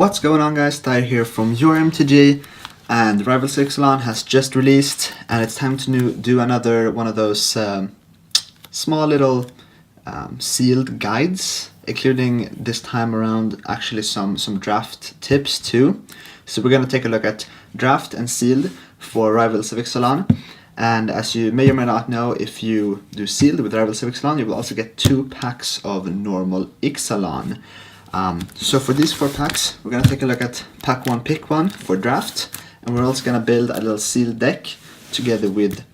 What's going on, guys? Ty here from YoreMTG, and Rivals of Ixalan has just released, and it's time to do another one of those small little sealed guides, including this time around actually some draft tips too. So we're gonna take a look at draft and sealed for Rivals of Ixalan. And as you may or may not know, if you do sealed with Rivals of Ixalan, you will also get 2 packs of normal Ixalan. So for these 4 packs, we're going to take a look at pack 1, pick 1 for draft, and we're also going to build a little sealed deck together with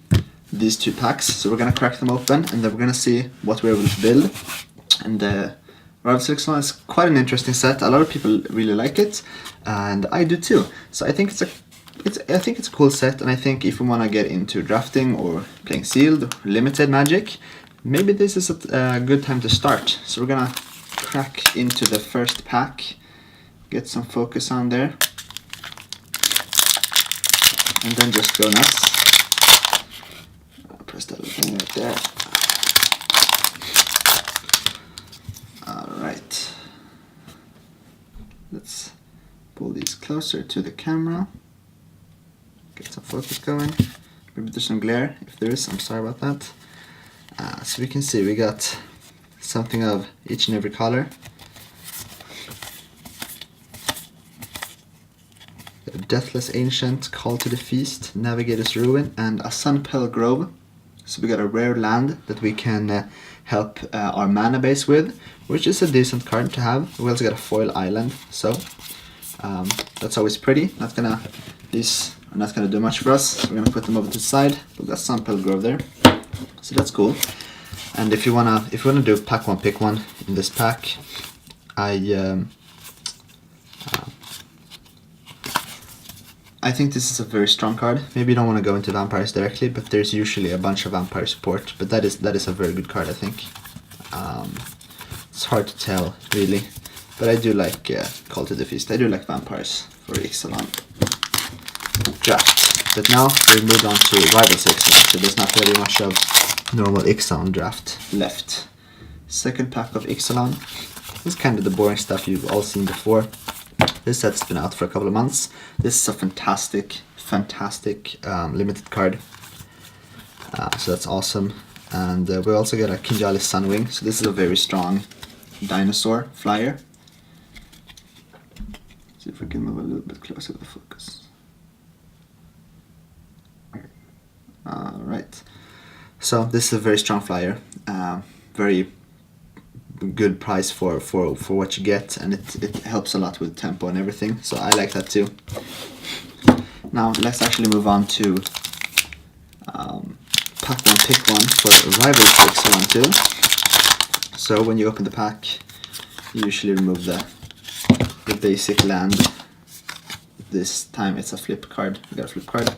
these 2 packs. So we're going to crack them open, and then we're going to see what we're able to build. And Rivals of Ixalan is quite an interesting set. A lot of people really like it, and I do too. So I think it's a cool set, and I think if we want to get into drafting or playing sealed or limited Magic, maybe this is a good time to start. So we're gonna crack into the first pack, get some focus on there, and then just go nuts. Press that little thing right there. Alright, let's pull these closer to the camera. Get some focus going. Maybe there's some glare. If there is, I'm sorry about that. So we can see we got something of each and every color. A Deathless Ancient, Call to the Feast, Navigator's Ruin, and a Sunpel Grove. So we got a rare land that we can help our mana base with, which is a decent card to have. We also got a foil island, so that's always pretty. These are not gonna do much for us. We're gonna put them over to the side. We've got Sunpel Grove there, so that's cool. And if you wanna do pack 1, pick 1 in this pack, I think this is a very strong card. Maybe you don't want to go into vampires directly, but there's usually a bunch of vampire support. But that is a very good card, I think. It's hard to tell really, but I do like Call to the Feast. I do like vampires for Ixalan draft. But now we moved on to Rivals of Ixalan, so there's not very much of normal Ixalan draft left. Second pack of Ixalan. This is kind of the boring stuff you've all seen before. This set's been out for a couple of months. This is a fantastic limited card. So that's awesome. And we also got a Kinjali Sunwing. So this is a very strong dinosaur flyer. See if we can move a little bit closer to the focus. Alright. So this is a very strong flyer. Very good price for what you get, and it helps a lot with tempo and everything, so I like that too. Now let's actually move on to pack 1, pick 1 for Rivals of Ixalan too. So when you open the pack, you usually remove the basic land. This time it's a flip card. We got a flip card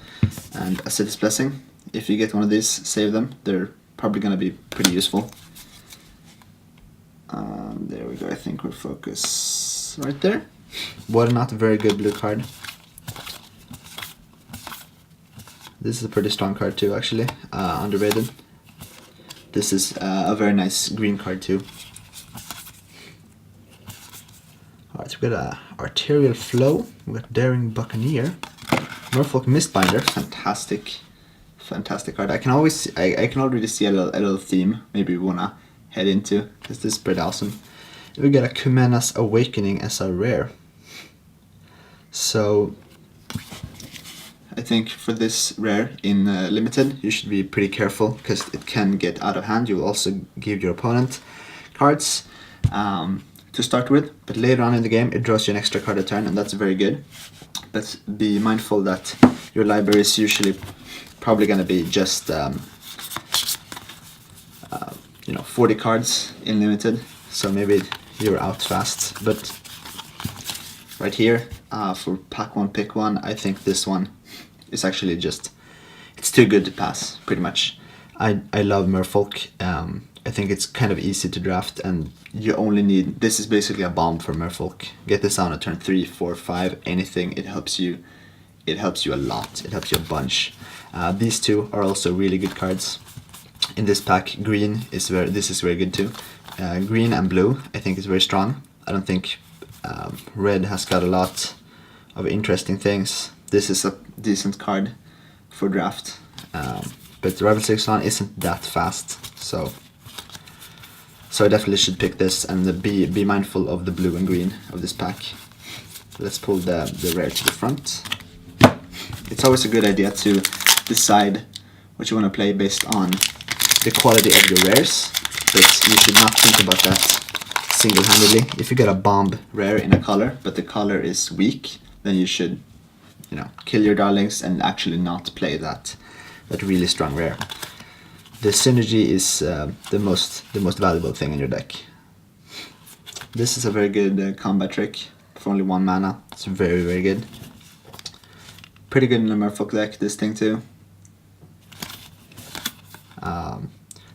and a City's Blessing. If you get one of these, save them. They're probably going to be pretty useful. There we go. I think we're focused right there. What not a very good blue card. This is a pretty strong card too, actually. Underrated. This is a very nice green card too. Alright, so we got a Arterial Flow. We got Daring Buccaneer. Merfolk Mistbinder. Fantastic card. I can already see a little theme maybe we wanna head into, because this is pretty awesome. We got a Kumena's Awakening as a rare. So I think for this rare in limited, you should be pretty careful because it can get out of hand. You will also give your opponent cards to start with, but later on in the game it draws you an extra card a turn, and that's very good. But be mindful that your library is usually probably going to be just 40 cards in limited, so maybe you're out fast. But right here for pack 1, pick 1, I think this one is actually it's too good to pass, pretty much. I love Merfolk. I think it's kind of easy to draft, and you only need, this is basically a bomb for Merfolk. Get this on at turn 3, 4, 5, anything. It helps you a lot. It helps you a bunch. These 2 are also really good cards. In this pack, green is this is very good too. Green and blue I think is very strong. I don't think Red has got a lot of interesting things. This is a decent card for draft, but Rivals of Ixalan isn't that fast, so I definitely should pick this and be mindful of the blue and green of this pack. Let's pull the rare to the front. It's always a good idea to decide what you want to play based on the quality of your rares, but you should not think about that single-handedly. If you get a bomb rare in a color, but the color is weak, then you should, you know, kill your darlings and actually not play that really strong rare. The synergy is the most valuable thing in your deck. This is a very good combat trick for only 1 mana. It's very, very good. Pretty good in the Merfolk deck, this thing too.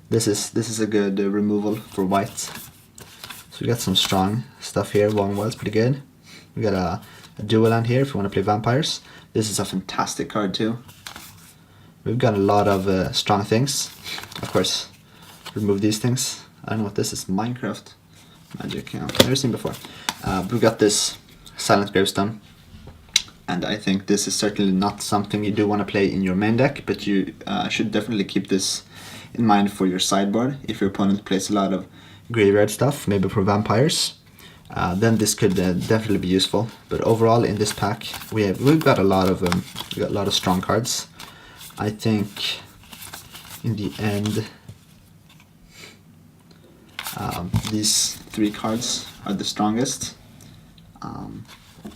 This is a good removal for white. So we got some strong stuff here. Longwell's pretty good. We got a dual land here if you want to play vampires. This is a fantastic card too. We've got a lot of strong things. Of course, remove these things. I don't know what this is. Minecraft magic. Yeah, never seen before. We've got this Silent Gravestone, and I think this is certainly not something you do want to play in your main deck, but you should definitely keep this in mind for your sideboard. If your opponent plays a lot of graveyard stuff, maybe for vampires, then this could definitely be useful. But overall, in this pack, we've got a lot of strong cards. I think in the end, these 3 cards are the strongest.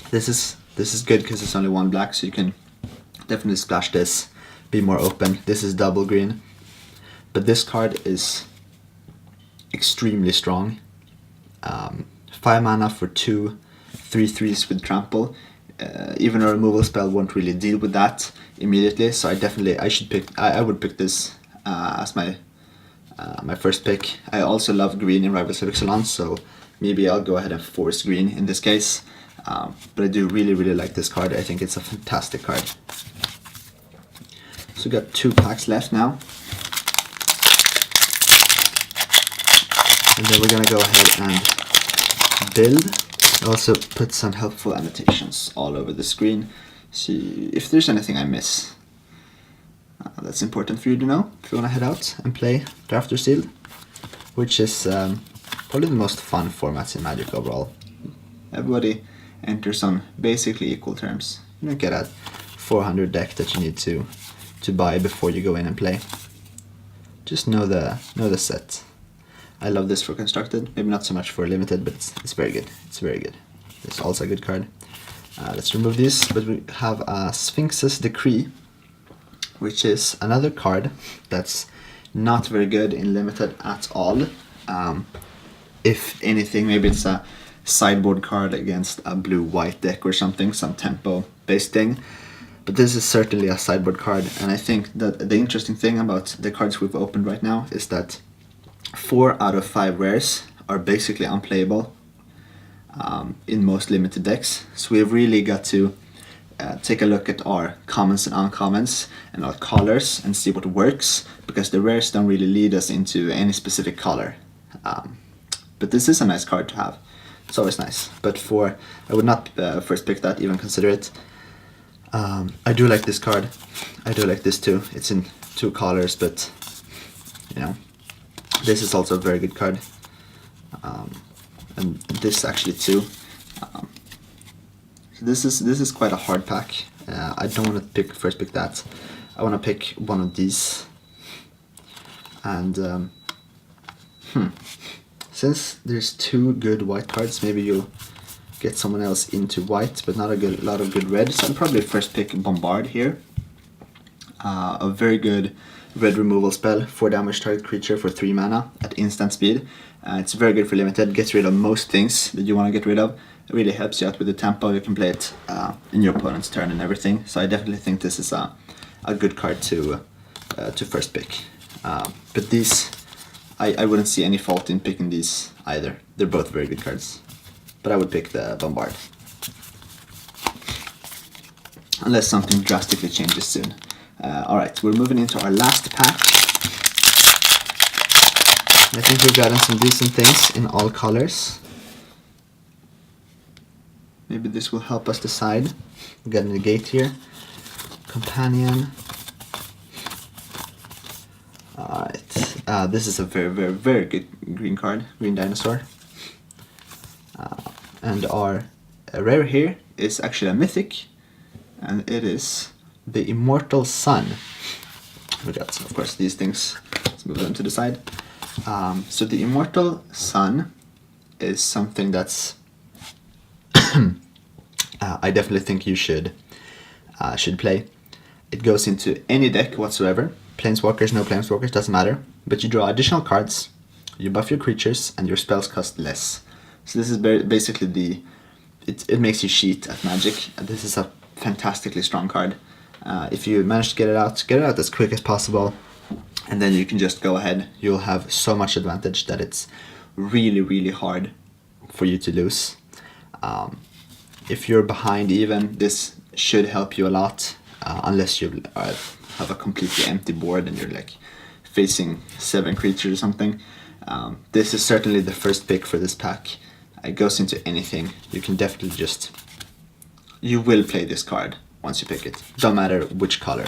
This is good because it's only 1 black, so you can definitely splash this, be more open. This is double green, but this card is extremely strong. 5 mana for 2 3/3s with trample. Even a removal spell won't really deal with that immediately, so I would pick this as my first pick. I also love green in Rivals of Ixalan, so maybe I'll go ahead and force green in this case. But I do really, really like this card. I think it's a fantastic card. So we got 2 packs left now. And then we're gonna go ahead and build. Also put some helpful annotations all over the screen. See if there's anything I miss. That's important for you to know if you wanna head out and play Draft or Sealed, which is probably the most fun formats in Magic overall. Everybody enters on basically equal terms. You don't get a 400 deck that you need to buy before you go in and play. Just know the set. I love this for Constructed, maybe not so much for Limited, but it's very good. It's very good. It's also a good card. Let's remove these, but we have a Sphinx's Decree, which is another card that's not very good in Limited at all. If anything, maybe it's a sideboard card against a blue-white deck or something, some tempo-based thing. But this is certainly a sideboard card, and I think that the interesting thing about the cards we've opened right now is that 4 out of 5 rares are basically unplayable in most Limited decks. So we've really got to take a look at our commons and uncommons and our colors and see what works, because the rares don't really lead us into any specific color. But this is a nice card to have. It's always nice. But I would not first pick that, even consider it. I do like this card. I do like this too. It's in 2 colors, but you know, this is also a very good card. And this actually too. This is quite a hard pack. I don't want to first pick that. I want to pick one of these. And since there's 2 good white cards, maybe you'll get someone else into white, but not a lot of good red. So I'll probably first pick Bombard here. A very good red removal spell, 4 damage target creature for 3 mana at instant speed. It's very good for Limited, gets rid of most things that you want to get rid of. It really helps you out with the tempo. You can play it in your opponent's turn and everything. So I definitely think this is a good card to first pick. But these, I wouldn't see any fault in picking these either. They're both very good cards. But I would pick the Bombard. Unless something drastically changes soon. Alright, we're moving into our last pack. I think we've gotten some decent things in all colors. Maybe this will help us decide. We got a negate here. Companion. Alright. This is a very, very, very good green card. Green dinosaur. And our rare here is actually a mythic. And it is the Immortal Sun. We got, of course, these things. Let's move them to the side. So the Immortal Sun is something that's I definitely think you should play. It goes into any deck whatsoever. Planeswalkers, no planeswalkers, doesn't matter. But you draw additional cards, you buff your creatures, and your spells cost less. So this is basically it makes you cheat at Magic. This is a fantastically strong card. If you manage to get it out as quick as possible, and then you can just go ahead. You'll have so much advantage that it's really, really hard for you to lose. If you're behind even, this should help you a lot, unless you have a completely empty board and you're like facing 7 creatures or something. This is certainly the first pick for this pack. It goes into anything. You can definitely you will play this card once you pick it. Don't matter which color.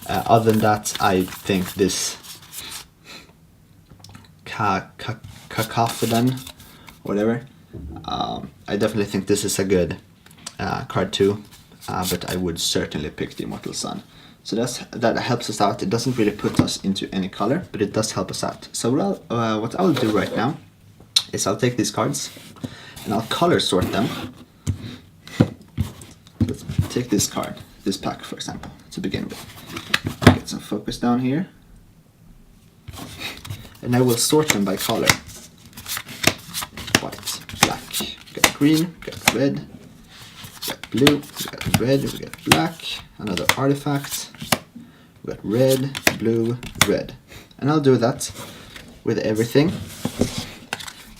Other than that, I think this Cacophedon, whatever, I definitely think this is a good card too, but I would certainly pick the Immortal Sun. So that helps us out. It doesn't really put us into any color, but it does help us out. So what I'll do right now is I'll take these cards and I'll color sort them. Let's take this card, this pack for example, to begin with. Get some focus down here. And I will sort them by color. White, black, we got green, we got red, we got blue, we got red, we got black, another artifact, we got red, blue, red. And I'll do that with everything.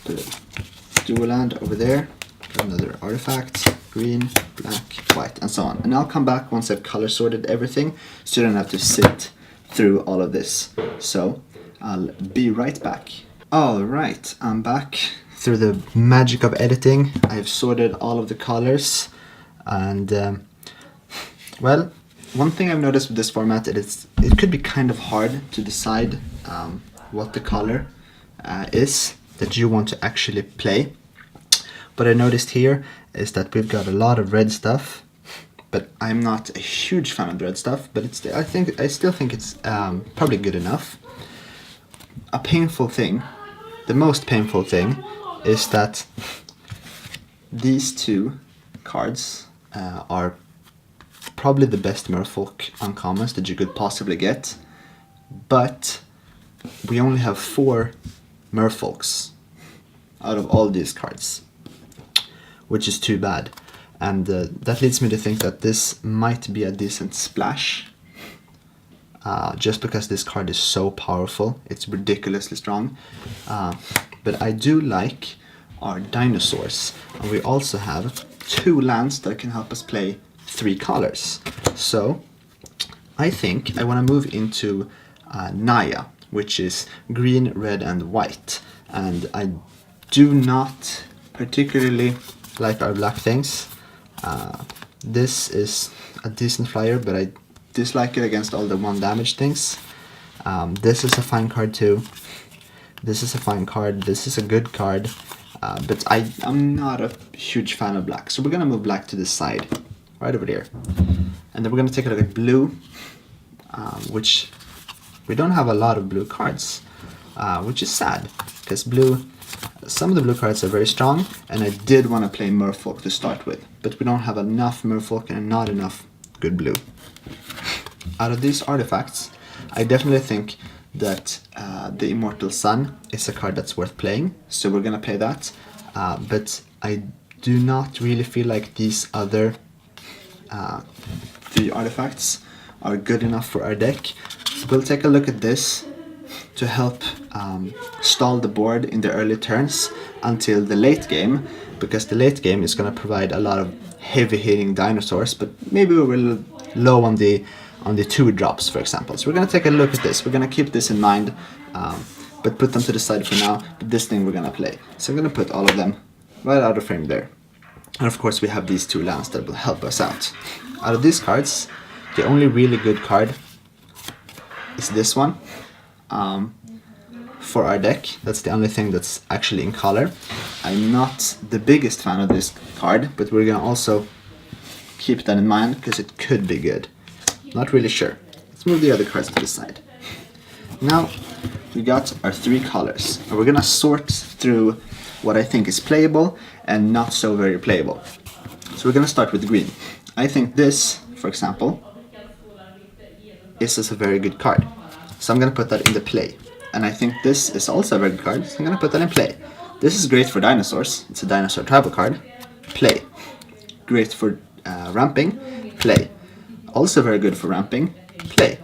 Put a dual land over there, another artifact, green, black, white, and so on. And I'll come back once I've color sorted everything, so you don't have to sit through all of this. So I'll be right back. Alright, I'm back. Through the magic of editing, I've sorted all of the colors, and well, one thing I've noticed with this format is it could be kind of hard to decide what the color is that you want to actually play. What I noticed here is that we've got a lot of red stuff, but I'm not a huge fan of red stuff, but I still think it's probably good enough. A painful thing, the most painful thing, is that these 2 cards are probably the best Merfolk uncommons that you could possibly get, but we only have 4 Merfolks out of all these cards, which is too bad. And that leads me to think that this might be a decent splash, just because this card is so powerful. It's ridiculously strong. But I do like our dinosaurs, and we also have 2 lands that can help us play 3 colors. So I think I want to move into Naya, which is green, red, and white. And I do not particularly like our black things. This is a decent flyer, but I dislike it against all the 1 damage things. This is a fine card too. This is a fine card. This is a good card. But I'm not a huge fan of black. So we're going to move black to the side, right over there. And then we're going to take a look at blue, which we don't have a lot of blue cards, which is sad, because some of the blue cards are very strong, and I did want to play Merfolk to start with, but we don't have enough Merfolk and not enough good blue. Out of these artifacts, I definitely think that the Immortal Sun is a card that's worth playing, so we're gonna play that. But I do not really feel like these other 3 artifacts are good enough for our deck. So we'll take a look at this to help stall the board in the early turns until the late game, because the late game is going to provide a lot of heavy hitting dinosaurs, but maybe we're a little low on the 2 drops, for example. So we're going to take a look at this. We're going to keep this in mind, but put them to the side for now. But this thing we're going to play. So I'm going to put all of them right out of frame there. And of course we have these 2 lands that will help us out. Out of these cards, the only really good card is this one for our deck. That's the only thing that's actually in color. I'm not the biggest fan of this card, but we're gonna also keep that in mind because it could be good. Not really sure. Let's move the other cards to the side. Now we got our 3 colors, and we're gonna sort through what I think is playable and not so very playable. So we're gonna start with green. I think this, for example, is a very good card. So I'm gonna put that in the play. And I think this is also a very good card, so I'm gonna put that in play. This is great for dinosaurs. It's a dinosaur tribal card. Play. Great for ramping. Play. Also very good for ramping. Play.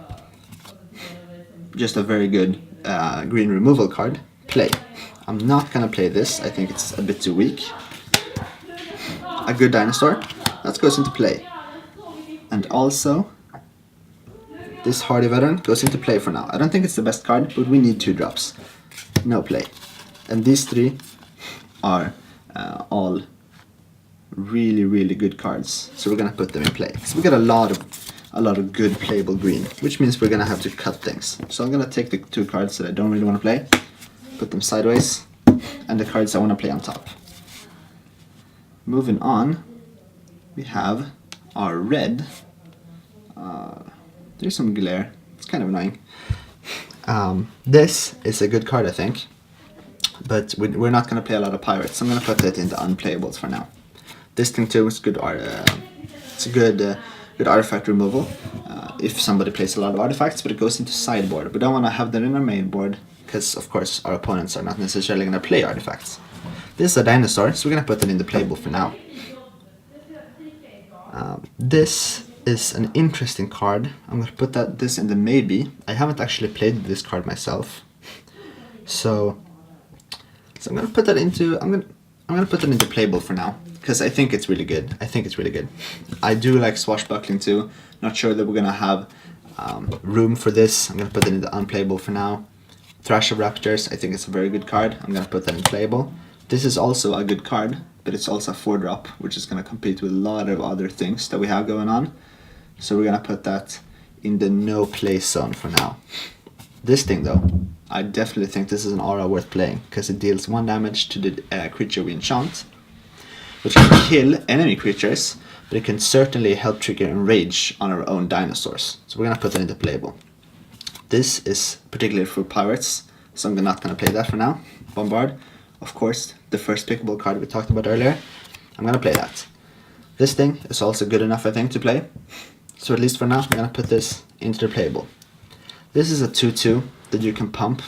Just a very good green removal card. Play. I'm not gonna play this. I think it's a bit too weak. A good dinosaur. That goes into play. And also, this hardy veteran goes into play for now. I don't think it's the best card, but we need 2 drops. No play. And these 3 are all really, really good cards. So we're gonna put them in play. So we got a lot of good playable green, which means we're gonna have to cut things. So I'm gonna take the 2 cards that I don't really want to play, put them sideways, and the cards I want to play on top. Moving on, we have our red. There's some glare. It's kind of annoying. This is a good card, I think, but we're not gonna play a lot of pirates. I'm gonna put it in the unplayables for now. This thing too is good. It's a good artifact removal if somebody plays a lot of artifacts, but it goes into sideboard. We don't want to have that in our main board because, of course, our opponents are not necessarily gonna play artifacts. This is a dinosaur, so we're gonna put it in the playable for now. This is an interesting card. I'm gonna put this in the maybe. I haven't actually played this card myself, so I'm gonna put that into. I'm gonna put it into playable for now because I think it's really good. I do like swashbuckling too. Not sure that we're gonna have room for this. I'm gonna put it into unplayable for now. Thrash of Raptors. I think it's a very good card. I'm gonna put that in playable. This is also a good card, but it's also a 4-drop, which is gonna compete with a lot of other things that we have going on. So we're gonna put that in the no play zone for now. This thing though, I definitely think this is an aura worth playing because it deals 1 damage to the creature we enchant, which can kill enemy creatures, but it can certainly help trigger Enrage on our own dinosaurs. So we're gonna put that into playable. This is particularly for pirates, so I'm not gonna play that for now. Bombard, of course, the first pickable card we talked about earlier. I'm gonna play that. This thing is also good enough, I think, to play. So at least for now, I'm gonna put this into the playable. This is a 2/2 that you can pump,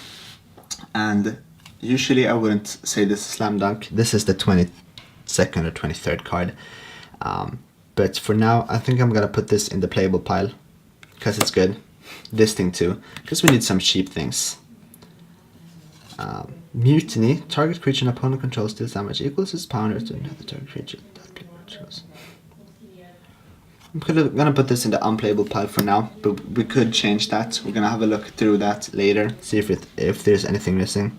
and usually I wouldn't say this is slam dunk. This is the 22nd or 23rd card, but for now, I think I'm gonna put this in the playable pile because it's good. This thing too, because we need some cheap things. Mutiny. Target creature an opponent controls deals damage equals its power to another target creature that player controls. I'm gonna put this in the unplayable pile for now, but we could change that. We're gonna have a look through that later, see if there's anything missing.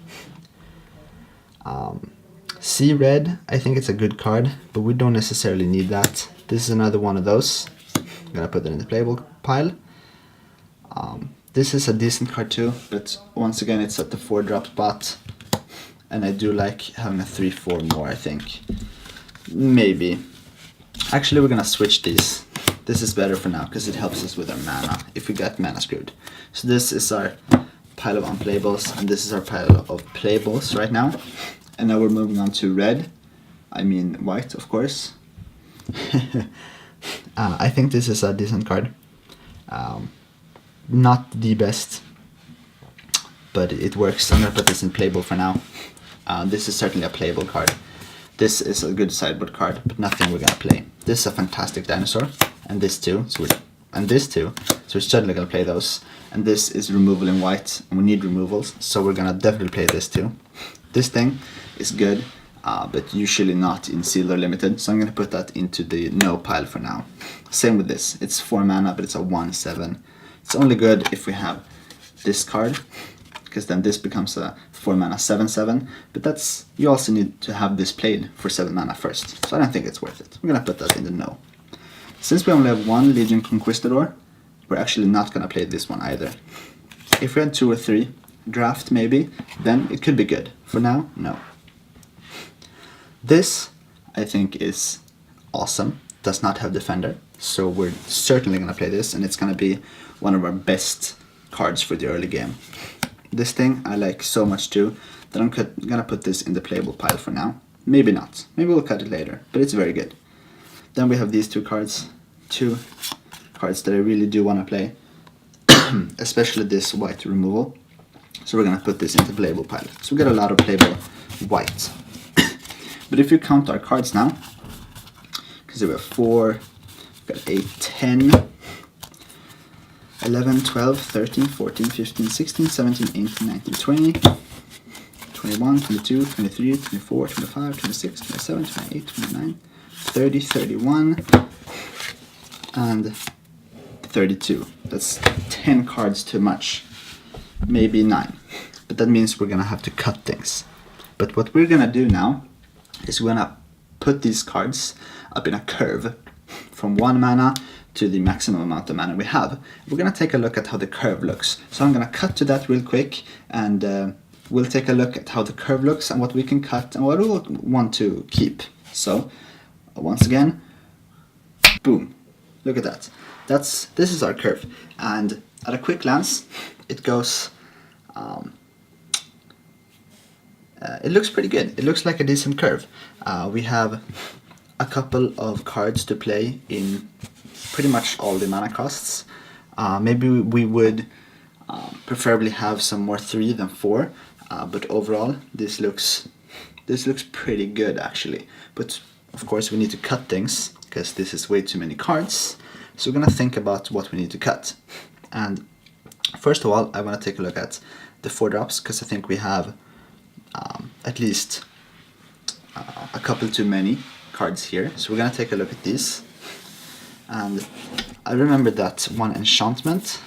Sea Red, I think it's a good card, but we don't necessarily need that. This is another one of those. I'm gonna put it in the playable pile. This is a decent card too, but once again it's at the 4-drop spot, and I do like having a 3/4 more, I think. Maybe. Actually, we're gonna switch these. This is better for now because it helps us with our mana if we get mana screwed. So this is our pile of unplayables, and this is our pile of playables right now. And now we're moving on to red. I mean white, of course. I think this is a decent card. Not the best, but it works. I'm gonna put this in playable for now. This is certainly a playable card. This is a good sideboard card, but nothing we're gonna play. This is a fantastic dinosaur, and this too. So we're certainly gonna play those. And this is removal in white, and we need removals, so we're gonna definitely play this too. This thing is good, but usually not in sealed or limited, so I'm gonna put that into the no pile for now. Same with this. It's 4 mana, but it's a 1/7. It's only good if we have this card, because then this becomes a 4 mana 7/7, but that's, you also need to have this played for 7 mana first, so I don't think it's worth it. We're gonna put that in the no. Since we only have one Legion Conquistador, we're actually not gonna play this one either. If we had 2 or 3 draft maybe, then it could be good. For now, no. This I think is awesome. Does not have Defender, so we're certainly gonna play this, and it's gonna be one of our best cards for the early game. This thing I like so much too that I'm gonna put this in the playable pile for now. Maybe not. Maybe we'll cut it later, but it's very good. Then we have these two cards that I really do want to play, especially this white removal. So we're gonna put this into the playable pile. So we got a lot of playable white. But if you count our cards now, because we have 4, we've got 8, 10, 11, 12, 13, 14, 15, 16, 17, 18, 19, 20, 21, 22, 23, 24, 25, 26, 27, 28, 29, 30, 31, and 32. That's 10 cards too much. Maybe 9. But that means we're gonna have to cut things. But what we're gonna do now is we're gonna put these cards up in a curve from 1 mana to the maximum amount of mana we have. We're gonna take a look at how the curve looks. So I'm gonna cut to that real quick, and we'll take a look at how the curve looks and what we can cut and what we want to keep. So once again, boom, look at that. This is our curve, and at a quick glance it goes it looks pretty good. It looks like a decent curve. We have a couple of cards to play in pretty much all the mana costs. Maybe we would preferably have some more 3 than 4, but overall this looks pretty good actually. But of course we need to cut things because this is way too many cards. So we're gonna think about what we need to cut. And first of all, I want to take a look at the 4 drops because I think we have at least a couple too many cards here. So we're gonna take a look at these. And I remember that one enchantment,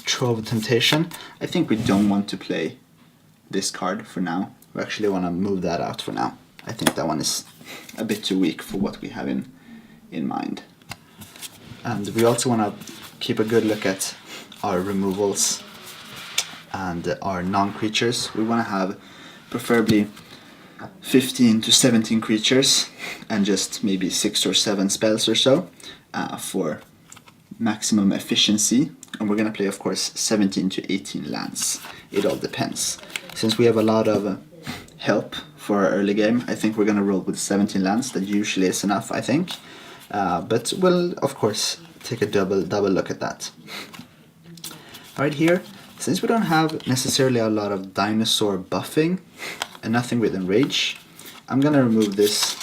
Trove of Temptation. I think we don't want to play this card for now. We actually want to move that out for now. I think that one is a bit too weak for what we have in mind. And we also want to keep a good look at our removals and our non-creatures. We want to have preferably 15 to 17 creatures and just maybe 6 or 7 spells or so for maximum efficiency. And we're going to play, of course, 17 to 18 lands. It all depends. Since we have a lot of help for our early game, I think we're going to roll with 17 lands. That usually is enough, I think. But we'll, of course, take a double look at that. Right here, since we don't have necessarily a lot of dinosaur buffing and nothing with Enrage, I'm going to remove this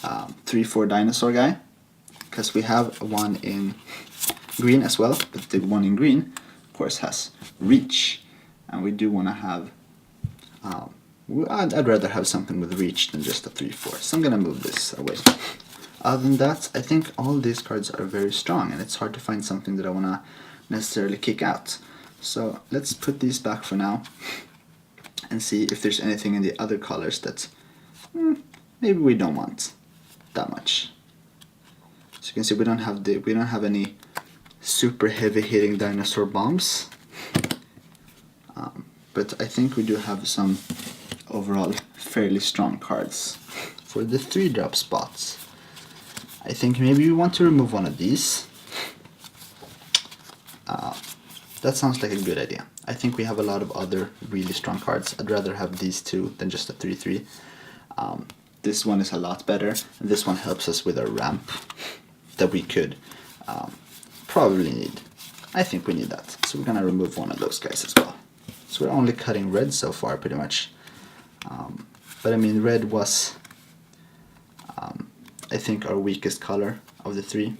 3/4 dinosaur guy, because we have one in green as well, but the one in green, of course, has Reach, and we do want to have I'd rather have something with Reach than just a 3/4, so I'm gonna move this away. Other than that, I think all these cards are very strong, and it's hard to find something that I want to necessarily kick out. So let's put these back for now and see if there's anything in the other colors that maybe we don't want that much. So you can see we don't have any super heavy hitting dinosaur bombs, but I think we do have some overall fairly strong cards. For the 3-drop spots, I think maybe we want to remove one of these. That sounds like a good idea. I think we have a lot of other really strong cards. I'd rather have these two than just a 3/3. This one is a lot better, and this one helps us with our ramp that we could probably need. I think we need that. So we're gonna remove one of those guys as well. So we're only cutting red so far, pretty much. But I mean, red was, I think, our weakest color of the 3.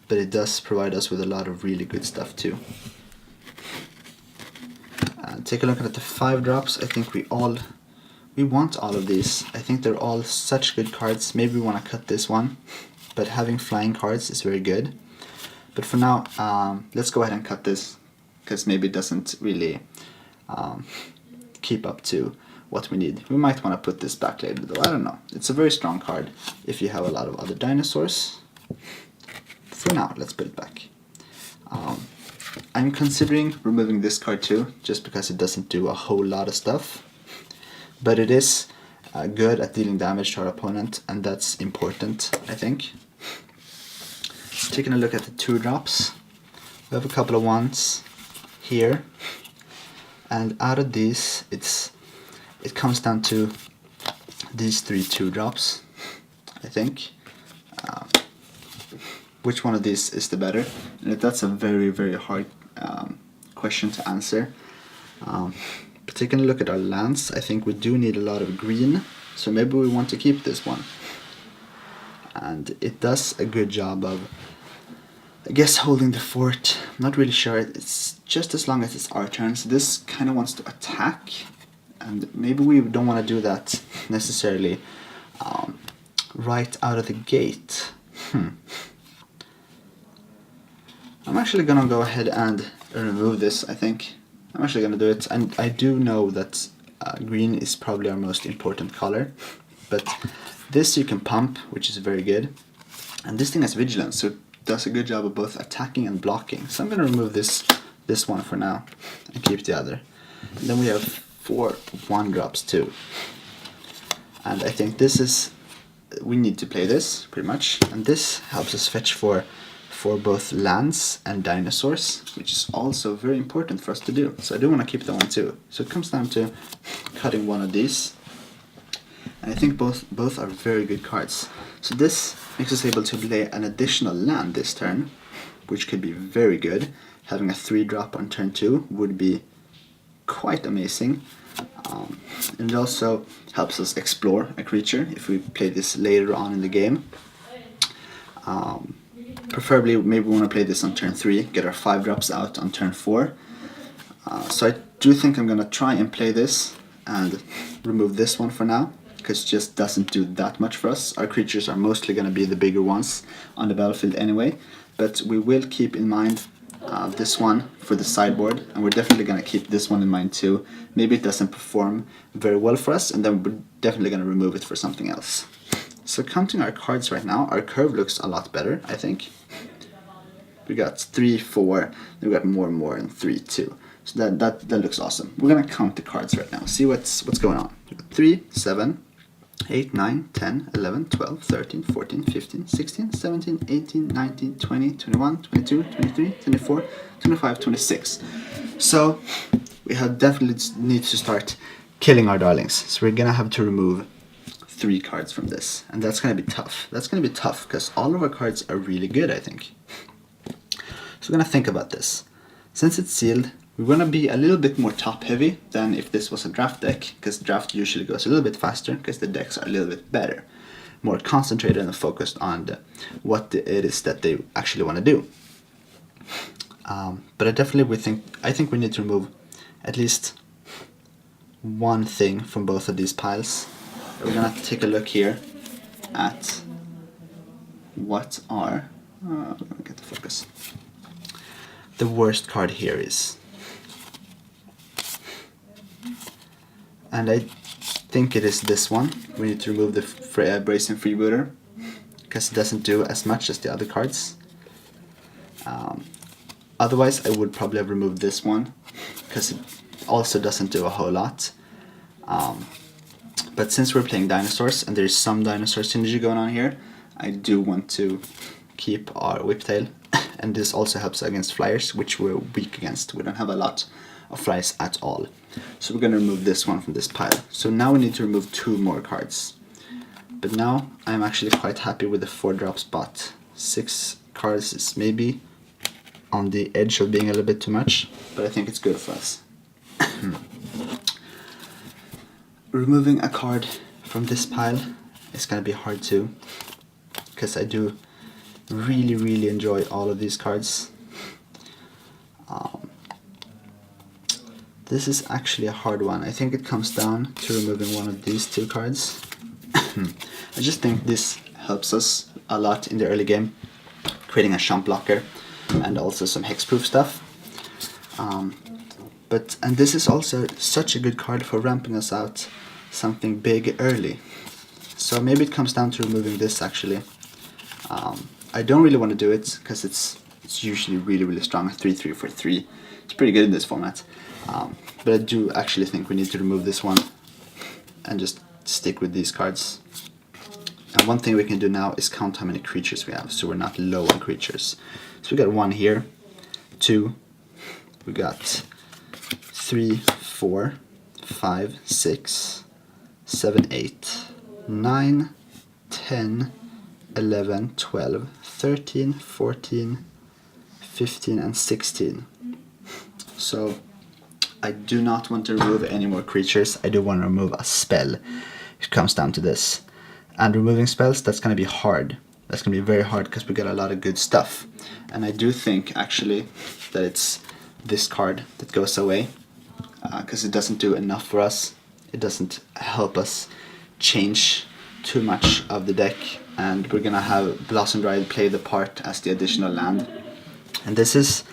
But it does provide us with a lot of really good stuff too. Take a look at the 5-drops. I think we want all of these. I think they're all such good cards. Maybe we want to cut this one, but having flying cards is very good. But for now, let's go ahead and cut this because maybe it doesn't really keep up to what we need. We might want to put this back later though, I don't know. It's a very strong card if you have a lot of other dinosaurs. For now, let's put it back. I'm considering removing this card too, just because it doesn't do a whole lot of stuff. But it is good at dealing damage to our opponent, and that's important, I think. Taking a look at the 2-drops. We have a couple of ones here. And out of these, it comes down to these 3 2-drops, I think. Which one of these is the better? And that's a very, very hard question to answer. But taking a look at our lands, I think we do need a lot of green, so maybe we want to keep this one. And it does a good job of, I guess, holding the fort. I'm not really sure, it's just as long as it's our turn, so this kind of wants to attack. And maybe we don't want to do that necessarily right out of the gate. I'm actually gonna go ahead and remove this, I think. I'm actually gonna do it, and I do know that green is probably our most important color, but this you can pump, which is very good. And this thing has vigilance, so it does a good job of both attacking and blocking. So I'm gonna remove this one for now and keep the other. And then we have 4 1-drops too. And I think we need to play this pretty much, and this helps us fetch for both lands and dinosaurs, which is also very important for us to do. So I do want to keep that one too. So it comes down to cutting one of these, and I think both are very good cards. So this makes us able to play an additional land this turn, which could be very good. Having a 3-drop on turn 2 would be quite amazing. And it also helps us explore a creature if we play this later on in the game. Preferably, maybe we want to play this on turn 3, get our 5-drops out on turn 4. So I do think I'm going to try and play this and remove this one for now, because it just doesn't do that much for us. Our creatures are mostly going to be the bigger ones on the battlefield anyway, but we will keep in mind this one for the sideboard, and we're definitely going to keep this one in mind too. Maybe it doesn't perform very well for us, and then we're definitely going to remove it for something else. So counting our cards right now, our curve looks a lot better, I think. We got 3, 4, then we got more, and 3, 2. So that looks awesome. We're gonna count the cards right now, see what's going on. 3, 7, 8, 9, 10, 11, 12, 13, 14, 15, 16, 17, 18, 19, 20, 21, 22, 23, 24, 25, 26. So we have definitely need to start killing our darlings. So we're gonna have to remove 3 cards from this, and that's gonna be tough. That's gonna be tough because all of our cards are really good, I think. So we're gonna think about this. Since it's sealed, we're gonna be a little bit more top heavy than if this was a draft deck, because draft usually goes a little bit faster because the decks are a little bit better, more concentrated and focused on what it is that they actually want to do. But I think we need to remove at least one thing from both of these piles. We're gonna take a look here at what are let me get the focus. The worst card here is, and I think it is this one. We need to remove the Brazen Freebooter because it doesn't do as much as the other cards. Otherwise, I would probably have removed this one because it also doesn't do a whole lot. But since we're playing dinosaurs and there's some dinosaur synergy going on here, I do want to keep our Whiptail. And this also helps against flyers, which we're weak against. We don't have a lot of flyers at all. So we're going to remove this one from this pile. So now we need to remove 2 more cards. But now I'm actually quite happy with the 4-drop spot. 6 cards is maybe on the edge of being a little bit too much, but I think it's good for us. Removing a card from this pile is going to be hard too, because I do really enjoy all of these cards. This is actually a hard one. I think it comes down to removing one of these 2 cards. I just think this helps us a lot in the early game, creating a Shump blocker and also some hexproof stuff. And this is also such a good card for ramping us out something big early. So maybe it comes down to removing this actually. I don't really want to do it because it's usually really strong. 3/3 for 3. It's pretty good in this format. But I do actually think we need to remove this one and just stick with these cards. And one thing we can do now is count how many creatures we have, so we're not low on creatures. So we got 1 here, 2, we got 3, 4, 5, 6, 7, 8, 9, 10, 11, 12, 13, 14, 15 and 16. So I do not want to remove any more creatures. I do want to remove a spell. It comes down to this. And removing spells, that's going to be hard. That's going to be very hard because we got a lot of good stuff. And I do think actually that it's this card that goes away because it doesn't do enough for us. It doesn't help us change too much of the deck, and we're going to have Blossom Bride play the part as the additional land. And this is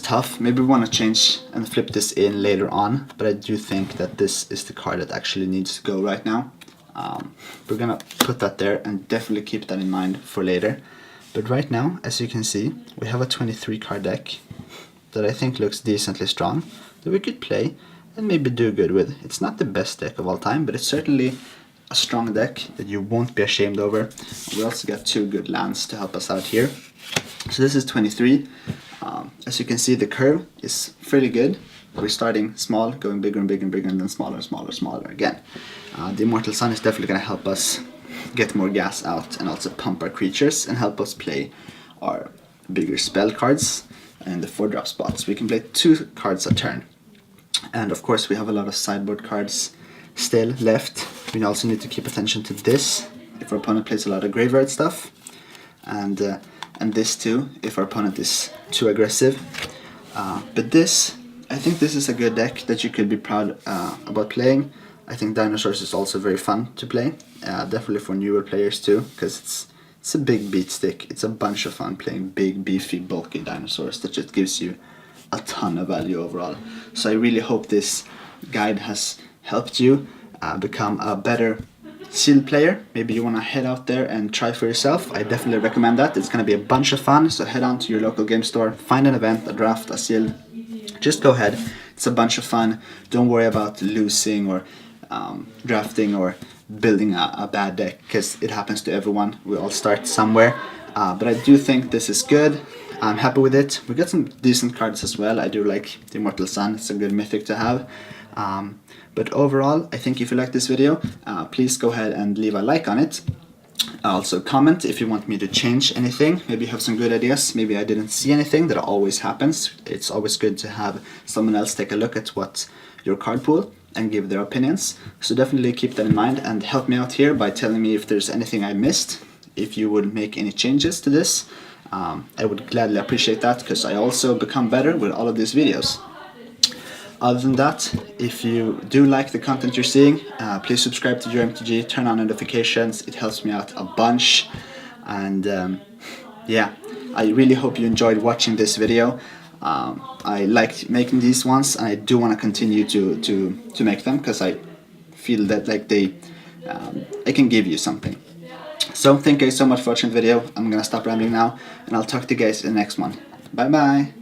tough. Maybe we want to change and flip this in later on, but I do think that this is the card that actually needs to go right now. We're gonna put that there and definitely keep that in mind for later. But right now, as you can see, we have a 23 card deck that I think looks decently strong, that we could play and maybe do good with. It's not the best deck of all time, but it's certainly a strong deck that you won't be ashamed over. We also got 2 good lands to help us out here. So this is 23. As you can see, the curve is fairly good. We're starting small, going bigger and bigger and bigger, and then smaller and smaller and smaller again. The Immortal Sun is definitely going to help us get more gas out and also pump our creatures and help us play our bigger spell cards in the 4-drop spots. We can play 2 cards a turn. And of course we have a lot of sideboard cards still left. We also need to keep attention to this if our opponent plays a lot of graveyard stuff. And this too, if our opponent is too aggressive. But this, I think this is a good deck that you could be proud about playing. I think Dinosaurs is also very fun to play, definitely for newer players too, because it's a big beat stick. It's a bunch of fun playing big, beefy, bulky dinosaurs that just gives you a ton of value overall. So I really hope this guide has helped you become a better Sealed player. Maybe you want to head out there and try for yourself. I definitely recommend that. It's going to be a bunch of fun, so head on to your local game store, find an event, a draft, a seal. Just go ahead. It's a bunch of fun. Don't worry about losing or drafting or building a bad deck, because it happens to everyone. We all start somewhere. But I do think this is good. I'm happy with it. We got some decent cards as well. I do like the Immortal Sun. It's a good mythic to have. But overall, I think if you like this video, please go ahead and leave a like on it. Also comment if you want me to change anything. Maybe you have some good ideas. Maybe I didn't see anything. That always happens. It's always good to have someone else take a look at what your card pool and give their opinions. So definitely keep that in mind and help me out here by telling me if there's anything I missed. If you would make any changes to this, I would gladly appreciate that, because I also become better with all of these videos. Other than that, if you do like the content you're seeing, please subscribe to YoreMTG, turn on notifications. It helps me out a bunch. And yeah, I really hope you enjoyed watching this video. I liked making these ones, and I do want to continue to make them, because I feel that like they can give you something. So thank you guys so much for watching the video. I'm gonna stop rambling now, and I'll talk to you guys in the next one. Bye bye.